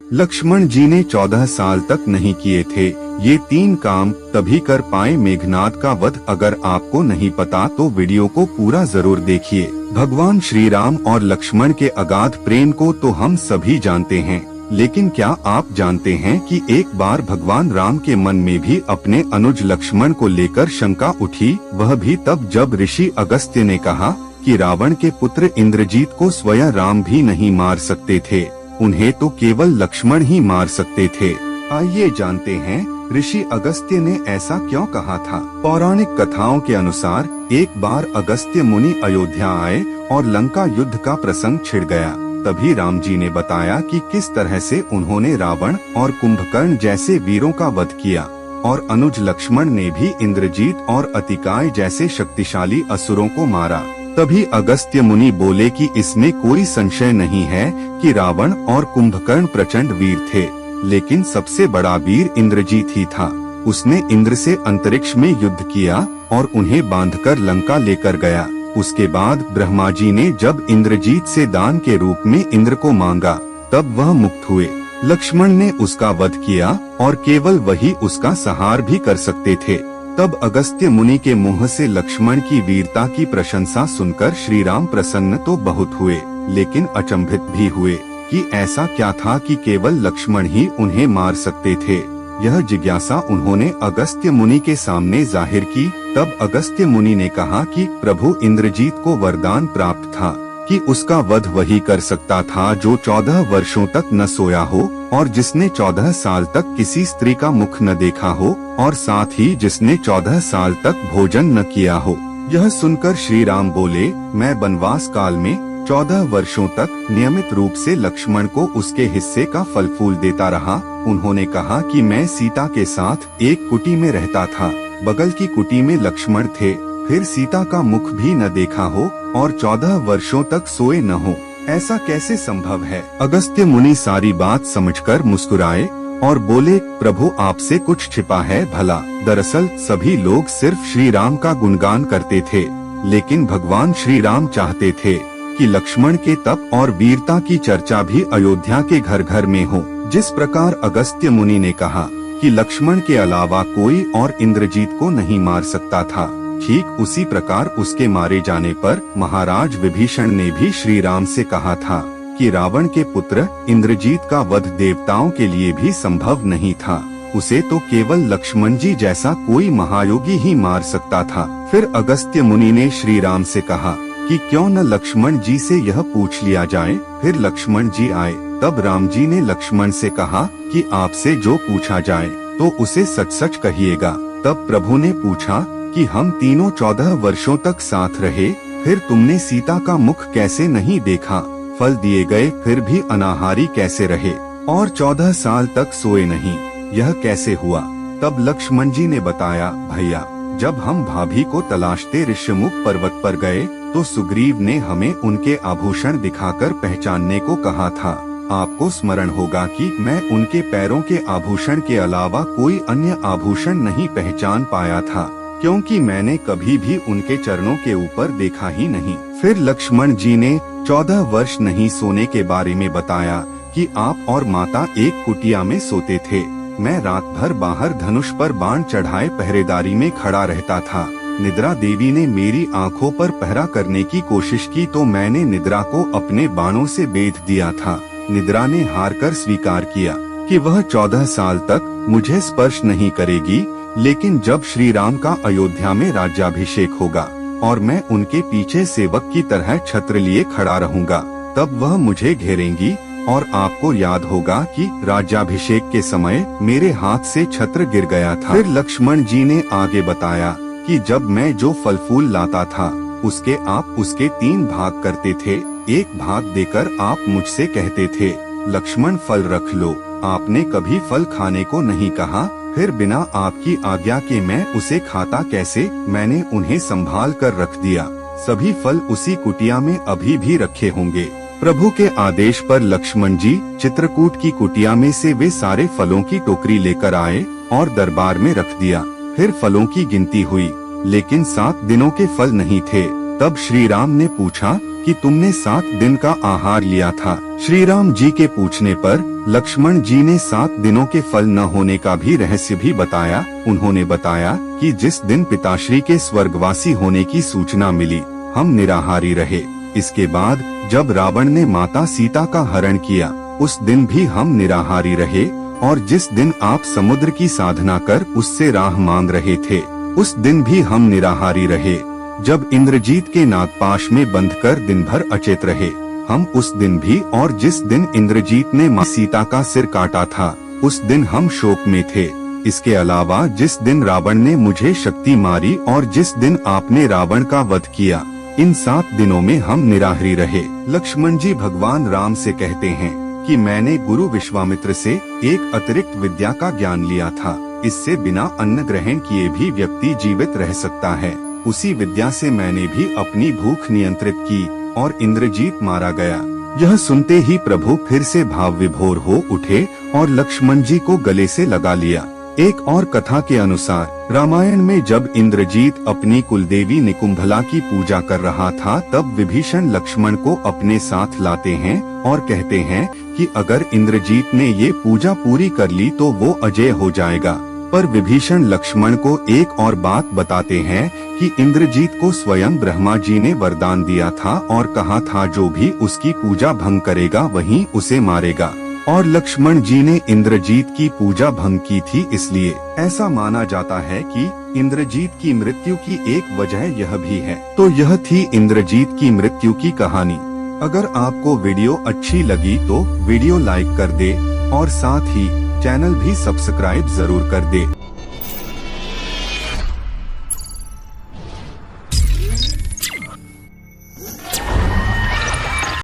लक्ष्मण जी ने 14 साल तक नहीं किए थे ये 3 काम, तभी कर पाए मेघनाद का वध। अगर आपको नहीं पता तो वीडियो को पूरा जरूर देखिए। भगवान श्री राम और लक्ष्मण के अगाध प्रेम को तो हम सभी जानते हैं, लेकिन क्या आप जानते हैं कि एक बार भगवान राम के मन में भी अपने अनुज लक्ष्मण को लेकर शंका उठी, वह भी तब जब ऋषि अगस्त्य ने कहा कि रावण के पुत्र इंद्रजीत को स्वयं राम भी नहीं मार सकते थे, उन्हें तो केवल लक्ष्मण ही मार सकते थे। आइए जानते हैं ऋषि अगस्त्य ने ऐसा क्यों कहा था। पौराणिक कथाओं के अनुसार एक बार अगस्त्य मुनि अयोध्या आए और लंका युद्ध का प्रसंग छिड़ गया। तभी राम जी ने बताया कि किस तरह से उन्होंने रावण और कुंभकर्ण जैसे वीरों का वध किया और अनुज लक्ष्मण ने भी इंद्रजीत और अतिकाय जैसे शक्तिशाली असुरों को मारा। तभी अगस्त्य मुनि बोले कि इसमें कोई संशय नहीं है कि रावण और कुंभकर्ण प्रचंड वीर थे, लेकिन सबसे बड़ा वीर इंद्रजीत ही था। उसने इंद्र से अंतरिक्ष में युद्ध किया और उन्हें बांधकर लंका लेकर गया। उसके बाद ब्रह्मा जी ने जब इंद्रजीत से दान के रूप में इंद्र को मांगा, तब वह मुक्त हुए। लक्ष्मण ने उसका वध किया और केवल वही उसका संहार भी कर सकते थे। तब अगस्त्य मुनि के मुंह से लक्ष्मण की वीरता की प्रशंसा सुनकर श्री राम प्रसन्न तो बहुत हुए, लेकिन अचंभित भी हुए कि ऐसा क्या था कि केवल लक्ष्मण ही उन्हें मार सकते थे। यह जिज्ञासा उन्होंने अगस्त्य मुनि के सामने जाहिर की। तब अगस्त्य मुनि ने कहा कि प्रभु इंद्रजीत को वरदान प्राप्त था कि उसका वध वही कर सकता था जो 14 वर्षों तक न सोया हो और जिसने 14 साल तक किसी स्त्री का मुख न देखा हो और साथ ही जिसने 14 साल तक भोजन न किया हो। यह सुनकर श्री राम बोले, मैं वनवास काल में 14 वर्षों तक नियमित रूप से लक्ष्मण को उसके हिस्से का फल फूल देता रहा। उन्होंने कहा कि मैं सीता के साथ एक कुटी में रहता था, बगल की कुटी में लक्ष्मण थे, फिर सीता का मुख भी न देखा हो और 14 वर्षों तक सोए न हो। ऐसा कैसे संभव है? अगस्त्य मुनि सारी बात समझकर मुस्कुराए और बोले, प्रभु आपसे कुछ छिपा है भला। दरअसल सभी लोग सिर्फ श्री राम का गुणगान करते थे, लेकिन भगवान श्री राम चाहते थे कि लक्ष्मण के तप और वीरता की चर्चा भी अयोध्या के घर घर में हो। जिस प्रकार अगस्त्य मुनि ने कहा कि लक्ष्मण के अलावा कोई और इंद्रजीत को नहीं मार सकता था, ठीक उसी प्रकार उसके मारे जाने पर महाराज विभीषण ने भी श्री राम से कहा था कि रावण के पुत्र इंद्रजीत का वध देवताओं के लिए भी संभव नहीं था, उसे तो केवल लक्ष्मण जी जैसा कोई महायोगी ही मार सकता था। फिर अगस्त्य मुनि ने श्री राम से कहा कि क्यों न लक्ष्मण जी से यह पूछ लिया जाए। फिर लक्ष्मण जी आए, तब राम जी ने लक्ष्मण से कहा कि आपसे जो पूछा जाए तो उसे सच सच कहिएगा। तब प्रभु ने पूछा कि हम तीनों 14 वर्षों तक साथ रहे, फिर तुमने सीता का मुख कैसे नहीं देखा? फल दिए गए फिर भी अनाहारी कैसे रहे और 14 साल तक सोए नहीं, यह कैसे हुआ? तब लक्ष्मण जी ने बताया, भैया जब हम भाभी को तलाशते ऋषिमुख पर्वत पर गए तो सुग्रीव ने हमें उनके आभूषण दिखाकर पहचानने को कहा था। आपको स्मरण होगा कि मैं उनके पैरों के आभूषण के अलावा कोई अन्य आभूषण नहीं पहचान पाया था, क्योंकि मैंने कभी भी उनके चरणों के ऊपर देखा ही नहीं। फिर लक्ष्मण जी ने 14 वर्ष नहीं सोने के बारे में बताया कि आप और माता एक कुटिया में सोते थे। मैं रात भर बाहर धनुष पर बाण चढ़ाए पहरेदारी में खड़ा रहता था। निद्रा देवी ने मेरी आंखों पर पहरा करने की कोशिश की तो मैंने निद्रा को अपने बाणों से बेध दिया था। निद्रा ने हार कर स्वीकार किया कि वह 14 साल तक मुझे स्पर्श नहीं करेगी, लेकिन जब श्री राम का अयोध्या में राज्याभिषेक होगा और मैं उनके पीछे सेवक की तरह छत्र लिए खड़ा रहूंगा, तब वह मुझे घेरेंगी। और आपको याद होगा कि राज्याभिषेक के समय मेरे हाथ से छत्र गिर गया था। फिर लक्ष्मण जी ने आगे बताया कि जब मैं जो फल फूल लाता था उसके आप उसके 3 भाग करते थे। एक भाग देकर आप मुझसे कहते थे, लक्ष्मण फल रख लो। आपने कभी फल खाने को नहीं कहा। फिर बिना आपकी आज्ञा के मैं उसे खाता कैसे? मैंने उन्हें संभाल कर रख दिया। सभी फल उसी कुटिया में अभी भी रखे होंगे। प्रभु के आदेश पर लक्ष्मण जी चित्रकूट की कुटिया में से वे सारे फलों की टोकरी लेकर आए और दरबार में रख दिया। फिर फलों की गिनती हुई, लेकिन 7 दिनों के फल नहीं थे। तब श्री राम ने पूछा कि तुमने 7 दिन का आहार लिया था। श्री राम जी के पूछने पर लक्ष्मण जी ने 7 दिनों के फल न होने का भी रहस्य भी बताया। उन्होंने बताया कि जिस दिन पिताश्री के स्वर्गवासी होने की सूचना मिली, हम निराहारी रहे। इसके बाद जब रावण ने माता सीता का हरण किया, उस दिन भी हम निराहारी रहे। और जिस दिन आप समुद्र की साधना कर उससे राह मांग रहे थे, उस दिन भी हम निराहारी रहे। जब इंद्रजीत के नागपाश में बंधकर दिन भर अचेत रहे, हम उस दिन भी। और जिस दिन इंद्रजीत ने माँ सीता का सिर काटा था, उस दिन हम शोक में थे। इसके अलावा जिस दिन रावण ने मुझे शक्ति मारी और जिस दिन आपने रावण का वध किया, इन 7 दिनों में हम निराहारी रहे। लक्ष्मण जी भगवान राम से कहते हैं कि मैंने गुरु विश्वामित्र से एक अतिरिक्त विद्या का ज्ञान लिया था। इससे बिना अन्न ग्रहण किए भी व्यक्ति जीवित रह सकता है। उसी विद्या से मैंने भी अपनी भूख नियंत्रित की और इंद्रजीत मारा गया। यह सुनते ही प्रभु फिर से भाव विभोर हो उठे और लक्ष्मण जी को गले से लगा लिया। एक और कथा के अनुसार रामायण में जब इंद्रजीत अपनी कुलदेवी निकुंभला की पूजा कर रहा था, तब विभीषण लक्ष्मण को अपने साथ लाते हैं और कहते हैं कि अगर इंद्रजीत ने ये पूजा पूरी कर ली तो वो अजय हो जाएगा। पर विभीषण लक्ष्मण को एक और बात बताते हैं कि इंद्रजीत को स्वयं ब्रह्मा जी ने वरदान दिया था और कहा था जो भी उसकी पूजा भंग करेगा वहीं उसे मारेगा। और लक्ष्मण जी ने इंद्रजीत की पूजा भंग की थी, इसलिए ऐसा माना जाता है कि इंद्रजीत की मृत्यु की एक वजह यह भी है। तो यह थी इंद्रजीत की मृत्यु की कहानी। अगर आपको वीडियो अच्छी लगी तो वीडियो लाइक कर दे और साथ ही चैनल भी सब्सक्राइब जरूर कर दे।